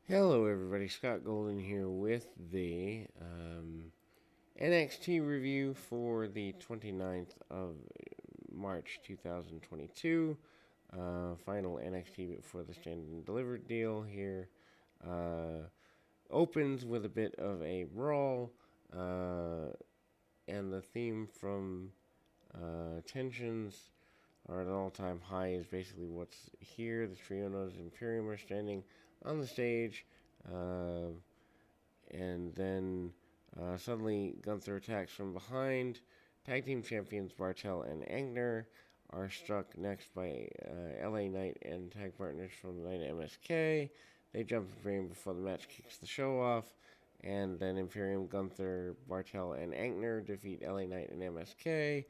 Hello, everybody. Scott Golden here with the NXT review for the 29th of March 2022. Final NXT for the Stand and Delivered deal here. Opens with a bit of a brawl, and the theme from Tensions are at an all-time high is basically what's here. The Trionos Imperium are standing on the stage, and then suddenly Gunther attacks from behind. Tag team champions Bartel and Agner are struck next by LA Knight and tag partners from the Night MSK. They jump Imperium before the match kicks the show off, and then Imperium, Gunther, Bartel, and Agner defeat LA Knight and MSK.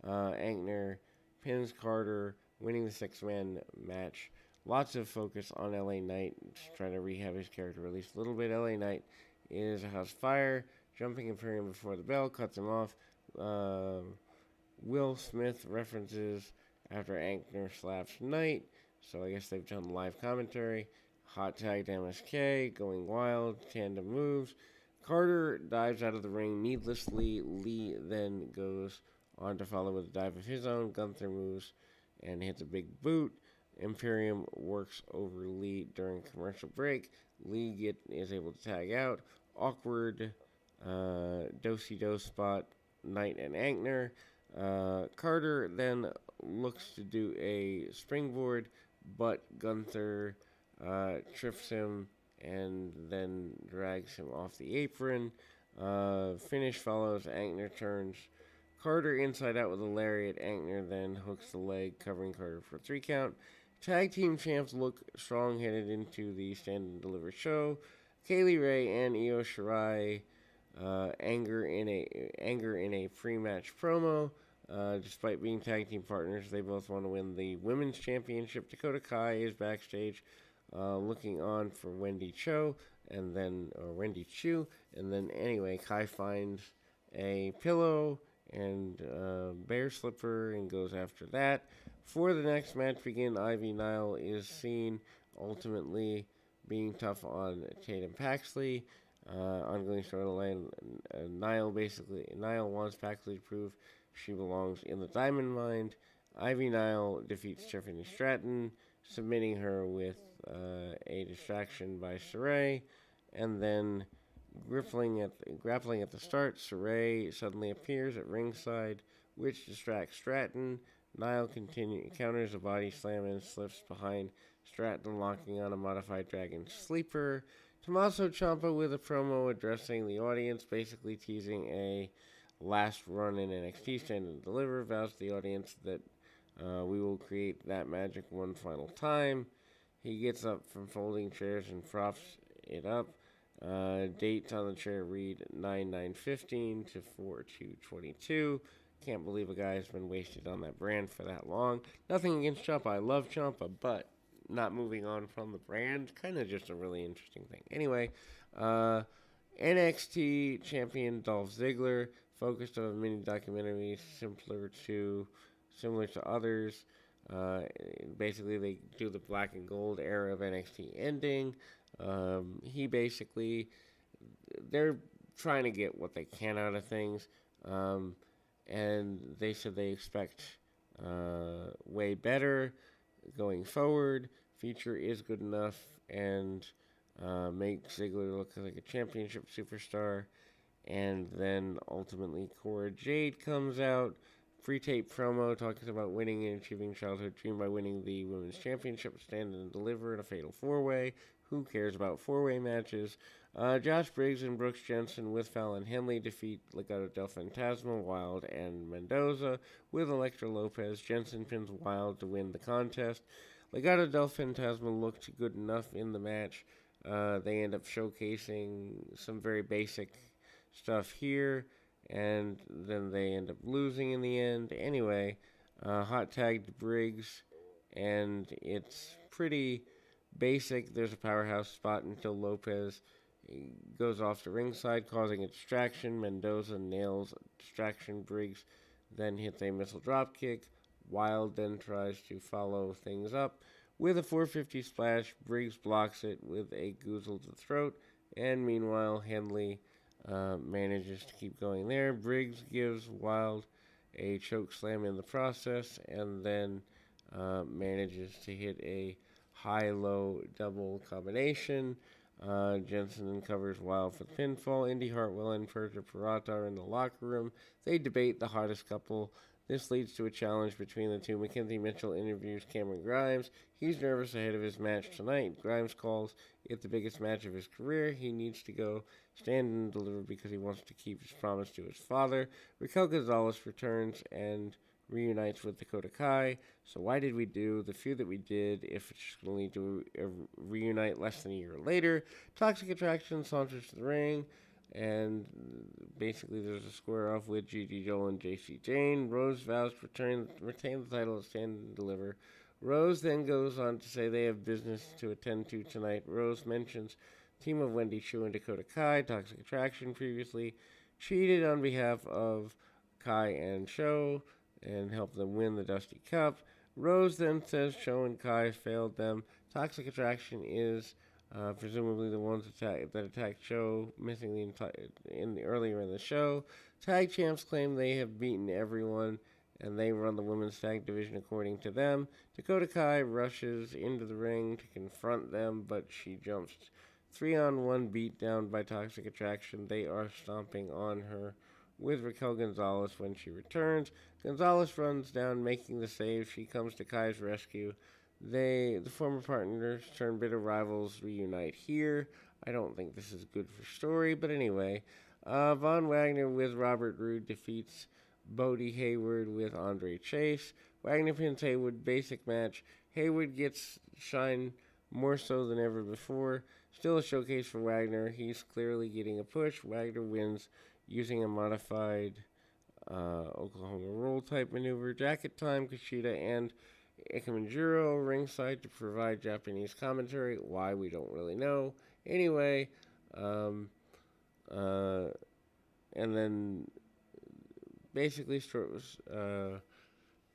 Agner pins Carter, winning the six-man match. Lots of focus on LA Knight, trying to rehab his character at least a little bit. LA Knight is a house fire, jumping Imperium before the bell, cuts him off. Will Smith references after Agner slaps Knight, so I guess they've done live commentary. Hot tag to MSK, going wild, tandem moves. Carter dives out of the ring needlessly. Lee then goes on to follow with a dive of his own. Gunther moves and hits a big boot. Imperium works over Lee during commercial break. Lee is able to tag out. Awkward do-si-do spot, Knight and Agner. Carter then looks to do a springboard, but Gunther trips him and then drags him off the apron. Finish follows. Agner turns Carter inside out with a lariat. Agner then hooks the leg, covering Carter for a 3 count. Tag team champs look strong headed into the Stand and Deliver show. Kaylee Ray and Io Shirai anger in a pre-match promo. Despite being tag team partners, they both want to win the women's championship. Dakota Kai is backstage, looking on for Wendy Chu, and then anyway, Kai finds a pillow and bear slipper and goes after that. For the next match begin, Ivy Nile is seen ultimately being tough on Tatum Paxley. Ongoing storyline, Nile wants Paxley to prove she belongs in the Diamond Mine. Ivy Nile defeats Tiffany Stratton, submitting her with a distraction by Saray, and then grappling at the start. Saray suddenly appears at ringside, which distracts Stratton. Nile counters a body slam and slips behind Stratton, locking on a modified Dragon Sleeper. Tommaso Ciampa with a promo addressing the audience, basically teasing a last run in NXT Stand and Deliver, vows to the audience that we will create that magic one final time. He gets up from folding chairs and props it up. Dates on the chair read 9/9/15 to 4/2/22. Can't believe a guy has been wasted on that brand for that long. Nothing against Ciampa. I love Ciampa, but not moving on from the brand, kind of just a really interesting thing. Anyway, NXT champion Dolph Ziggler focused on a mini documentary similar to others. Basically, they do the black and gold era of NXT ending. They're trying to get what they can out of things. And they said they expect way better going forward. Future is good enough and makes Ziggler look like a championship superstar. And then ultimately Cora Jade comes out. Pre-tape promo talking about winning and achieving childhood dream by winning the women's championship, Stand and Deliver in a fatal 4-way. Who cares about 4-way matches? Josh Briggs and Brooks Jensen with Fallon Henley defeat Legado del Fantasma, Wild, and Mendoza with Elektra Lopez. Jensen pins Wild to win the contest. Legado del Fantasma looked good enough in the match. They end up showcasing some very basic stuff here, and then they end up losing in the end. Anyway, hot tagged Briggs, and it's pretty basic. There's a powerhouse spot until Lopez goes off to ringside, causing a distraction. Mendoza nails a distraction. Briggs then hits a missile dropkick. Wild then tries to follow things up with a 450 splash. Briggs blocks it with a goozle to the throat, and meanwhile, Henley manages to keep going there. Briggs gives Wild a choke slam in the process, and then manages to hit a high-low double combination. Jensen then covers Wild for the pinfall. Indy Hartwell and Persia Pirata are in the locker room. They debate the hottest couple. This leads to a challenge between the two. Mackenzie Mitchell interviews Cameron Grimes. He's nervous ahead of his match tonight. Grimes calls it the biggest match of his career. He needs to go stand and deliver because he wants to keep his promise to his father. Raquel Gonzalez returns and reunites with Dakota Kai. So why did we do the feud that we did if it's just going to lead to a reunite less than a year later? Toxic Attraction saunters to the ring, and basically there's a square off with Gigi Joel and JC Jane. Rose vows to retain the title of Stand and Deliver. Rose then goes on to say they have business to attend to tonight. Rose mentions team of Wendy Chu and Dakota Kai. Toxic Attraction previously cheated on behalf of Kai and Show and helped them win the Dusty Cup. Rose then says Show and Kai failed them. Toxic Attraction is presumably the ones that attacked Show, missing earlier in the show. Tag champs claim they have beaten everyone, and they run the women's tag division according to them. Dakota Kai rushes into the ring to confront them, but she jumps 3-on-1 beatdown by Toxic Attraction. They are stomping on her with Raquel Gonzalez when she returns. Gonzalez runs down, making the save. She comes to Kai's rescue. The former partners turn bitter rivals reunite here. I don't think this is good for story, but anyway. Von Wagner with Robert Roode defeats Bodie Hayward with Andre Chase. Wagner pins Hayward, basic match. Hayward gets shine more so than ever before. Still a showcase for Wagner. He's clearly getting a push. Wagner wins using a modified Oklahoma roll type maneuver. Jacket time, Kushida and Ikemanjiro ringside to provide Japanese commentary. Why, we don't really know. Anyway, and then basically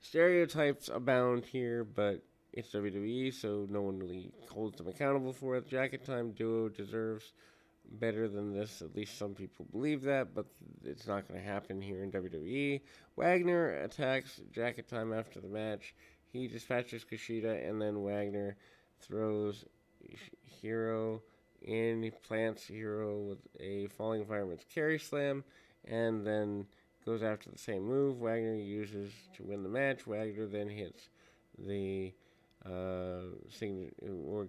stereotypes abound here, but it's WWE, so no one really holds them accountable for it. Jacket time duo deserves better than this. At least some people believe that, but it's not going to happen here in WWE. Wagner attacks Jacket time after the match. He dispatches Kushida, and then Wagner throws Hero in. He plants Hero with a Falling Fireman's Carry Slam, and then goes after the same move Wagner uses to win the match. Wagner then hits the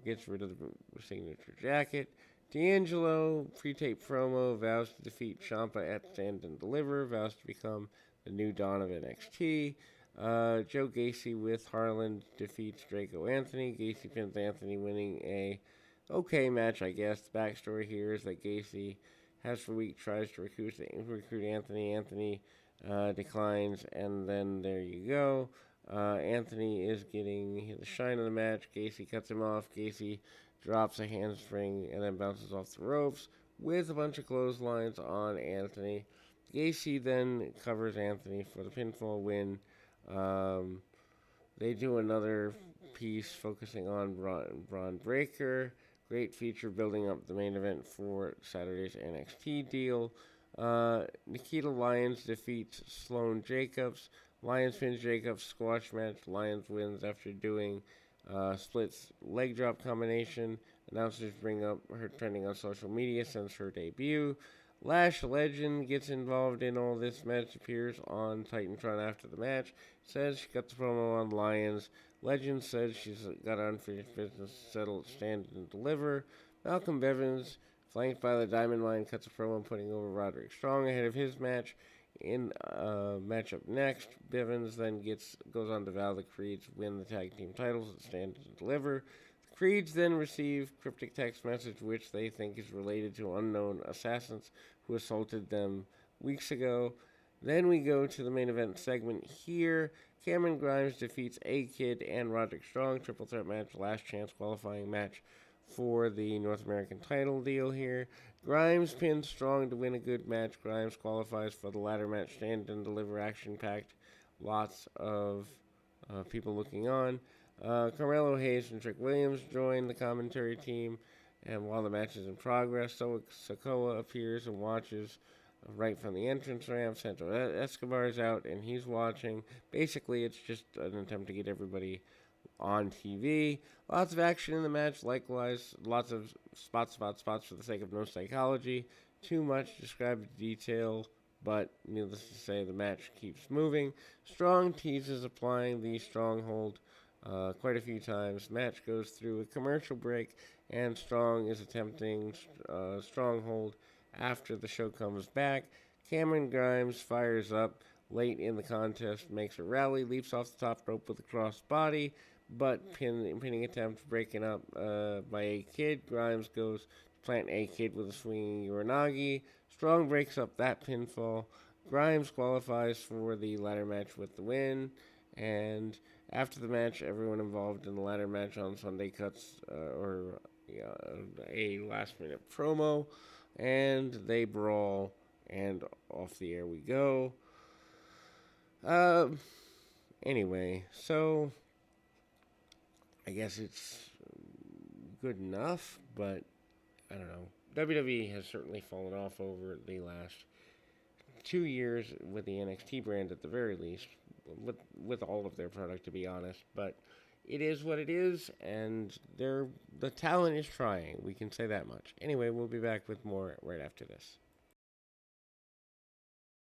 gets rid of the signature jacket. D'Angelo, pre-tape promo, vows to defeat Ciampa at Stand and Deliver, vows to become the new Dawn of NXT. Joe Gacy with Harland defeats Draco Anthony. Gacy pins Anthony, winning a okay match, I guess. The backstory here is that Gacy has for a week tries to recruit Anthony. Anthony declines, and then there you go. Anthony is getting the shine of the match. Gacy cuts him off. Gacy drops a handspring and then bounces off the ropes with a bunch of clotheslines on Anthony. Gacy then covers Anthony for the pinfall win. They do another piece focusing on Braun Breaker. Great feature building up the main event for Saturday's NXT deal. Nikita Lyons defeats Sloane Jacobs. Lyons pins Jacobs, squash match. Lyons wins after doing splits leg drop combination. Announcers bring up her trending on social media since her debut. Lash Legend gets involved in all this. Match appears on Titantron after the match. Says she got the promo on Lyons. Legend says she's got unfinished business to settle, Stand and Deliver. Malcolm Bevins, flanked by the Diamond Line, cuts a promo putting over Roderick Strong ahead of his match. In matchup next, Bevins then goes on to vow the Creeds win the tag team titles at Stand and Deliver. The Creeds then receive cryptic text message which they think is related to unknown assassins who assaulted them weeks ago. Then we go to the main event segment here. Cameron Grimes defeats A-Kid and Roderick Strong. Triple threat match, last chance qualifying match for the North American title deal here. Grimes pins Strong to win a good match. Grimes qualifies for the ladder match, Stand and Deliver, action-packed. Lots of people looking on. Carmelo Hayes and Trick Williams join the commentary team, and while the match is in progress, Sokoa appears and watches right from the entrance ramp. Santo Escobar is out, and he's watching. Basically, it's just an attempt to get everybody on TV. Lots of action in the match, likewise, lots of spots for the sake of no psychology. Too much described detail, but needless to say, the match keeps moving. Strong teases applying the stronghold quite a few times. Match goes through a commercial break, and Strong is attempting stronghold after the show comes back. Cameron Grimes fires up late in the contest, makes a rally, leaps off the top rope with a cross body, but pinning attempt breaken up by A-Kid. Grimes goes to plant A-Kid with a swinging Uranagi. Strong breaks up that pinfall. Grimes qualifies for the ladder match with the win, and after the match, everyone involved in the ladder match on Sunday cuts a last-minute promo, and they brawl, and off the air we go. Anyway, so I guess it's good enough, but I don't know. WWE has certainly fallen off over the last 2 years with the NXT brand at the very least, with all of their product, to be honest. But it is what it is, and the talent is trying. We can say that much. Anyway, we'll be back with more right after this.